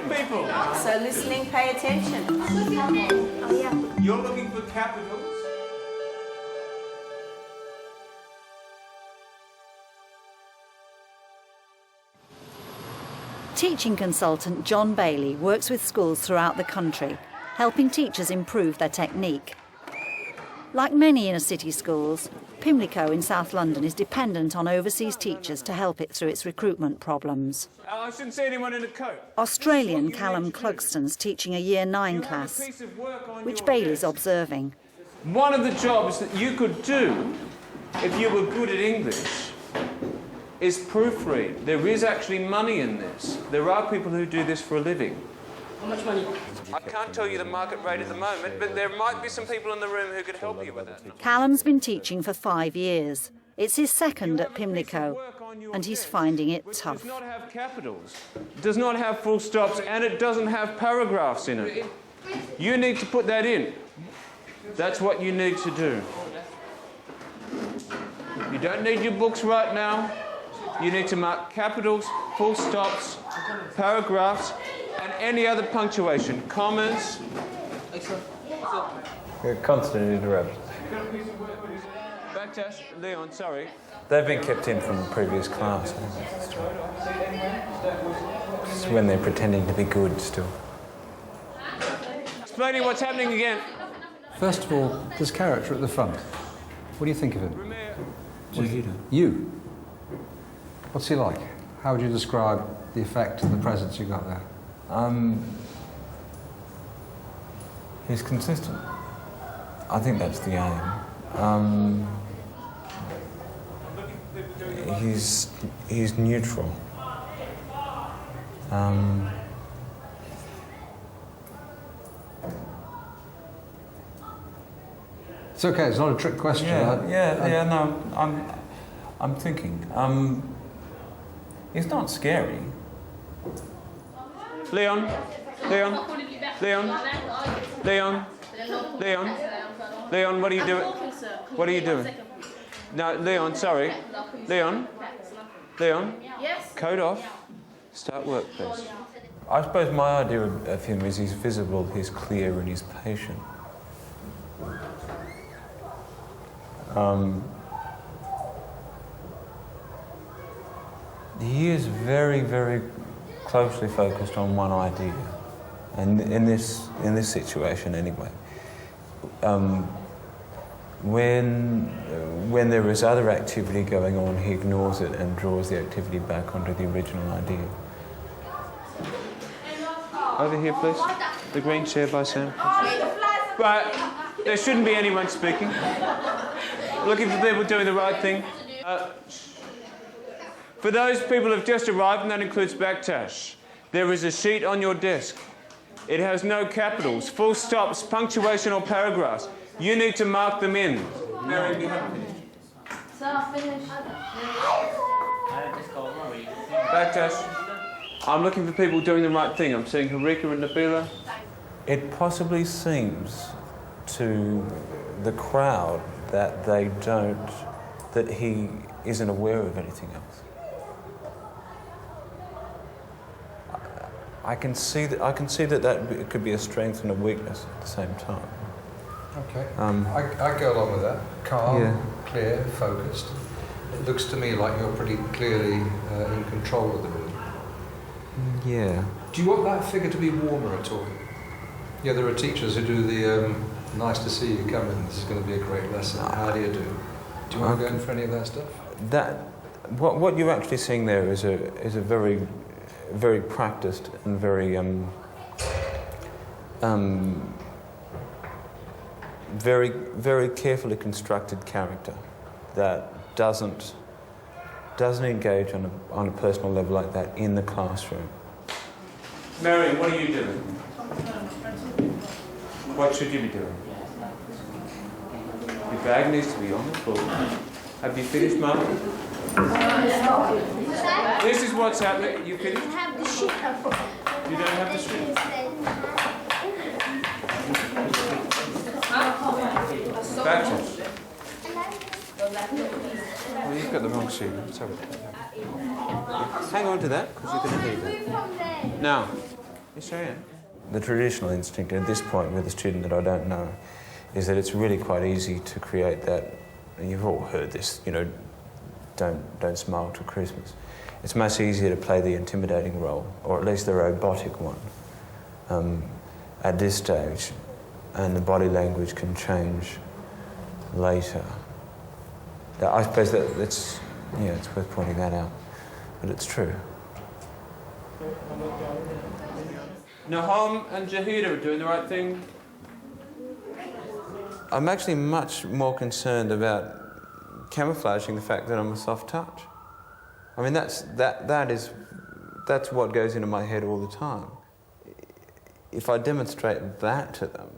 people. So listening, pay attention. Oh, yeah. You're looking for capitals. Teaching consultant John Bayley works with schools throughout the country, helping teachers improve their technique. Like many inner-city schools, Pimlico in South London is dependent on overseas teachers to help it through its recruitment problems. I shouldn't see anyone in a coat. Australian Callum Clugston's teaching a Year 9 class, which Bayley's observing. One of the jobs that you could do if you were good at English is proofread. There is actually money in this. There are people who do this for a living. How much money? I can't tell you the market rate at the moment, but there might be some people in the room who could help you with that. Callum's been teaching for 5 years. It's his second at Pimlico, and he's finding it tough. It does not have capitals, does not have full stops, and it doesn't have paragraphs in it. You need to put that in. That's what you need to do. You don't need your books right now. You need to mark capitals, full stops, paragraphs, and any other punctuation, commas. Constant interruptions. Back to Leon, sorry. They've been kept in from the previous class. It's when they're pretending to be good still. Explaining what's happening again. First of all, there's character at the front. What do you think of him? What do you do? You. What's he like? How would you describe the effect and the presence you got there? He's consistent. I think that's the aim. He's neutral. It's okay. It's not a trick question. No. I'm thinking. He's not scary. Leon, what are you doing? What are you doing? No, Leon, sorry. Leon, Yes. coat off. Start work, please. I suppose my idea of him is he's visible, he's clear, and he's patient. He is very, very closely focused on one idea, and in this situation anyway. When there is other activity going on, he ignores it and draws the activity back onto the original idea. Over here, please. The green chair by Sam. Right, there shouldn't be anyone speaking. Looking for people doing the right thing. For those people who have just arrived, and that includes Backtash, there is a sheet on your desk. It has no capitals, full stops, punctuation or paragraphs. You need to mark them in. Mary, you haven't finished. Backtash, I'm looking for people doing the right thing. I'm seeing Harika and Nabila. It possibly seems to the crowd that that he isn't aware of anything else. I can see that it could be a strength and a weakness at the same time. Okay. I go along with that. Calm, clear, focused. It looks to me like you're pretty clearly in control of the room. Yeah. Do you want that figure to be warmer at all? Yeah, there are teachers who do the nice to see you come in, this is going to be a great lesson. How do you do? Do you want to go in for any of that stuff? What you're actually seeing there is a very, very practiced and very very, very carefully constructed character that doesn't engage on a personal level like that in the classroom. Marion, what are you doing? What should you be doing? Your bag needs to be on the floor. Have you finished, Mark? This is what's happening. You finished? I have the sheet. You don't have the sheet? Back to it. Well, you've got the wrong sheet. Sorry. Hang on to that, because you're going to need that. Now, Yes, I am. The traditional instinct at this point with a student that I don't know is that it's really quite easy to create that, and you've all heard this, you know, don't smile till Christmas. It's much easier to play the intimidating role, or at least the robotic one, at this stage, and the body language can change later. I suppose that's it's worth pointing that out, but it's true. Nahom and Jahida are doing the right thing. I'm actually much more concerned about camouflaging the fact that I'm a soft touch. I mean, that's what goes into my head all the time. If I demonstrate that to them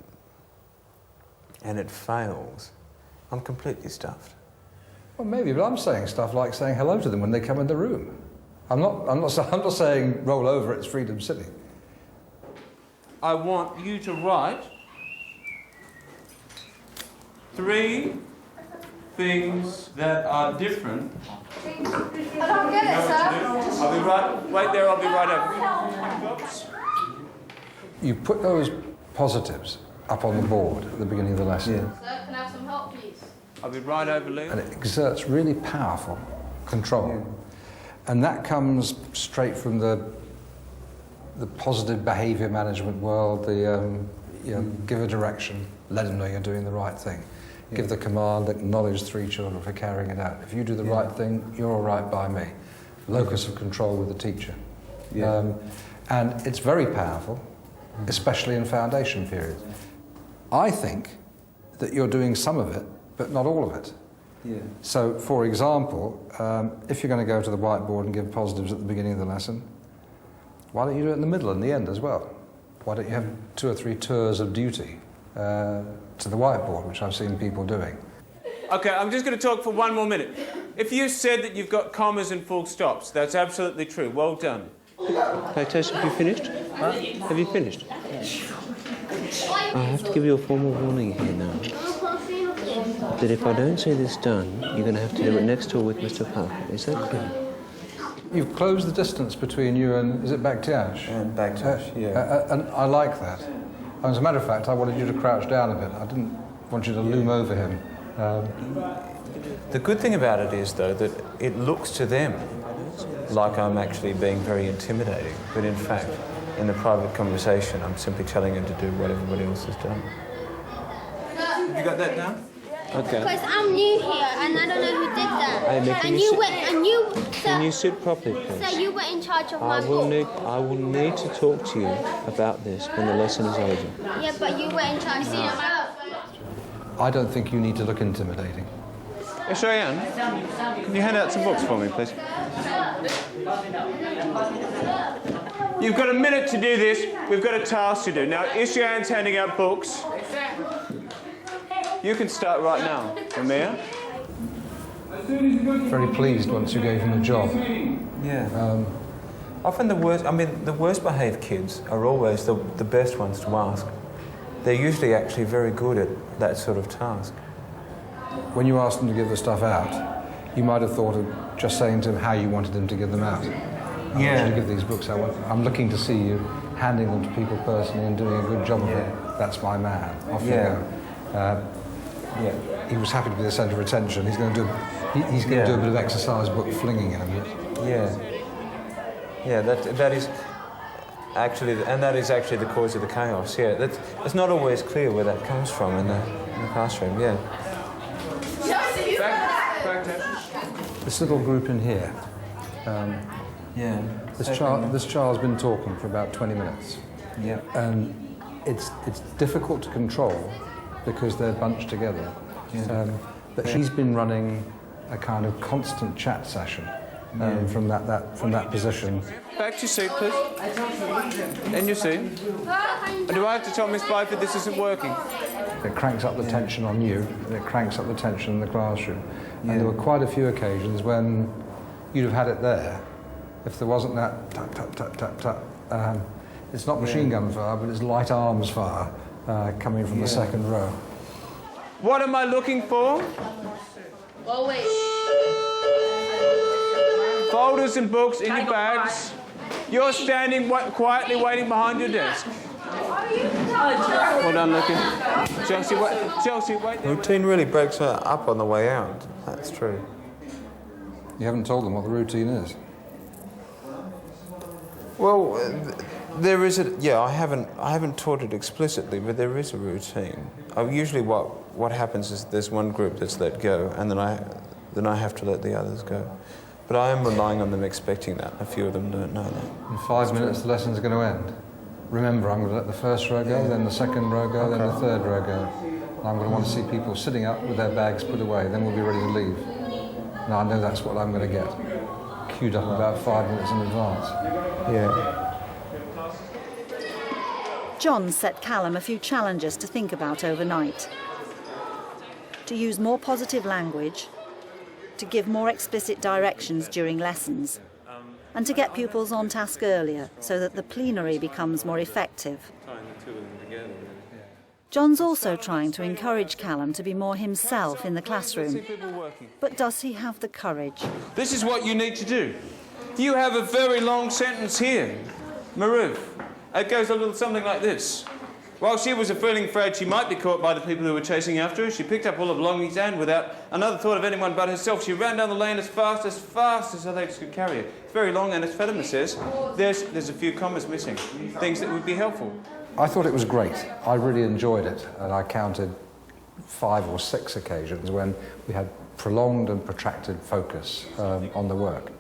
and it fails, I'm completely stuffed. Well, maybe, but I'm saying stuff like saying hello to them when they come in the room. I'm not saying roll over, it's Freedom City. I want you to write 3 things that are different. I don't get it, sir. I'll be right. Wait there. I'll be right over. You put those positives up on the board at the beginning of the lesson. Sir, can I have some help, please? I'll be right over, Lee. And it exerts really powerful control. And that comes straight from the positive behaviour management world, give a direction, let them know you're doing the right thing. Give the command, acknowledge 3 children for carrying it out. If you do the right thing, you're all right by me. Locus of control with the teacher. And it's very powerful, especially in foundation periods. I think that you're doing some of it, but not all of it. So, for example, if you're going to go to the whiteboard and give positives at the beginning of the lesson, why don't you do it in the middle and the end as well? Why don't you have 2 or 3 tours of duty to the whiteboard, which I've seen people doing? Okay, I'm just going to talk for 1 more minute. If you said that you've got commas and full stops, that's absolutely true. Well done. Hey, Tosh, have you finished? Huh? Have you finished? I have to give you a formal warning here now. That if I don't see this done, you're going to have to do it next door with Mr. Parker. Is that clear? You've closed the distance between you and, is it Bakhtiash? And Bakhtiash, and I like that. As a matter of fact, I wanted you to crouch down a bit. I didn't want you to loom over him. The good thing about it is, though, that it looks to them like I'm actually being very intimidating, but in fact, in the private conversation, I'm simply telling him to do what everybody else has done. You got that down? Okay. Because I'm new here and I don't know who did that. Hey, Nick, can you sit properly, please? So you were in charge of my book. I will need to talk to you about this when the lesson is over. Yeah, but you were in charge. I don't think you need to look intimidating. Cheyenne, can you hand out some books for me, please? You've got a minute to do this. We've got a task to do. Now, Cheyenne's handing out books. You can start right now, Amir. Very pleased once you gave him a job. Often the worst behaved kids are always the best ones to ask. They're usually actually very good at that sort of task. When you asked them to give the stuff out, you might have thought of just saying to him how you wanted him to give them out. I want you to give these books out. I'm looking to see you handing them to people personally and doing a good job of it. That's my man. Off you go. He was happy to be the centre of attention. He's going to do a bit of exercise book flinging in a minute. That is actually the cause of the chaos. It's not always clear where that comes from in the classroom. This little group in here. This child's been talking for about 20 minutes. And it's difficult to control because they're bunched together. But she's been running a kind of constant chat session from that position. Back to your seat, please. In your seat. And do I have to tell Miss Byford this isn't working? It cranks up the tension on you, and it cranks up the tension in the classroom. And there were quite a few occasions when you'd have had it there if there wasn't that tap, tap, tap, tap, tap. It's not machine gun fire, but it's light arms fire coming from the second row. What am I looking for? Always. Folders and books in your bags. You're standing quietly waiting behind your desk. Well done, Lucky. Chelsea, wait there. Routine really breaks up on the way out. That's true. You haven't told them what the routine is. Well, there is a I haven't taught it explicitly, but there is a routine. Usually, what happens is there's one group that's let go, and then I have to let the others go. But I am relying on them expecting that. A few of them don't know that. In 5 minutes, the lesson's going to end. Remember, I'm going to let the first row go, then the second row go, then the third row go. And I'm going to want to see people sitting up with their bags put away. Then we'll be ready to leave. Now I know that's what I'm going to get. Queued up about 5 minutes in advance. Yeah. John set Callum a few challenges to think about overnight. To use more positive language, to give more explicit directions during lessons, and to get pupils on task earlier so that the plenary becomes more effective. John's also trying to encourage Callum to be more himself in the classroom. But does he have the courage? This is what you need to do. You have a very long sentence here. Maruf. It goes a little something like this. While she was feeling afraid she might be caught by the people who were chasing after her, she picked up all her belongings and, without another thought of anyone but herself, she ran down the lane as fast as her legs could carry her. It's very long, and as Fatima says, there's a few commas missing, things that would be helpful. I thought it was great. I really enjoyed it, and I counted 5 or 6 occasions when we had prolonged and protracted focus on the work.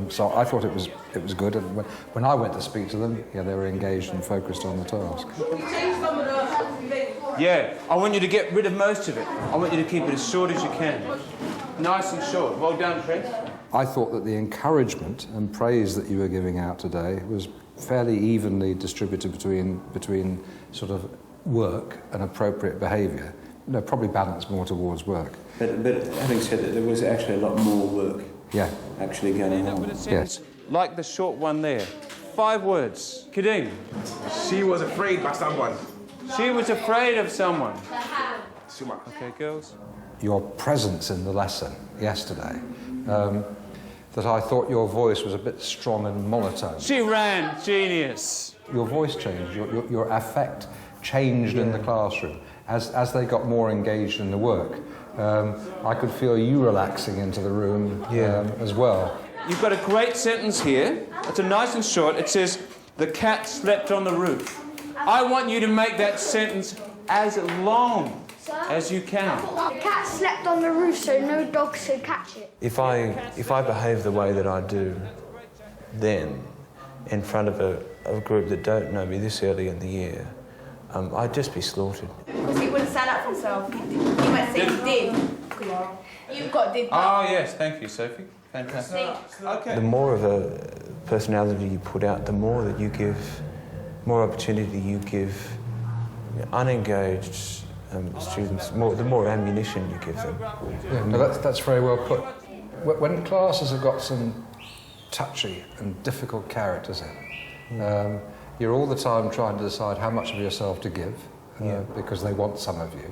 So I thought it was good, and when I went to speak to them, they were engaged and focused on the task. Yeah, I want you to get rid of most of it. I want you to keep it as short as you can. Nice and short. Well done, Prince. I thought that the encouragement and praise that you were giving out today was fairly evenly distributed between sort of work and appropriate behaviour. Probably balanced more towards work. But having said that, there was actually a lot more work. Yeah. Actually going on. Yes. Like the short one there. 5 words. Kadeem. She was afraid by someone. She was afraid of someone. Suma. Okay, girls. Your presence in the lesson yesterday, that I thought your voice was a bit strong and monotone. She ran. Genius. Your voice changed, your affect changed in the classroom. As they got more engaged in the work, I could feel you relaxing into the room as well. You've got a great sentence here. It's a nice and short. It says, the cat slept on the roof. I want you to make that sentence as long as you can. The cat slept on the roof so no dogs could catch it. If I behave the way that I do, then in front of a group that don't know me this early in the year, I'd just be slaughtered. Because he wouldn't stand up for himself. He went say he did. You've got did. Oh, yes. Thank you, Sophie. Fantastic. Okay. The more of a personality you put out, the more that you give, more opportunity you give unengaged students, the more ammunition you give them. Yeah, no, that's very well put. When classes have got some touchy and difficult characters in, you're all the time trying to decide how much of yourself to give, because they want some of you,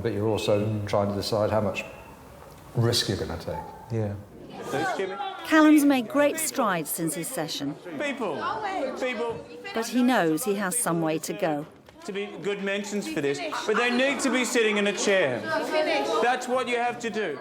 but you're also trying to decide how much risk you're going to take. Yeah. Callum's made great strides since his session, People. but he knows he has some way to go. To be good mentions for this, but they need to be sitting in a chair. That's what you have to do.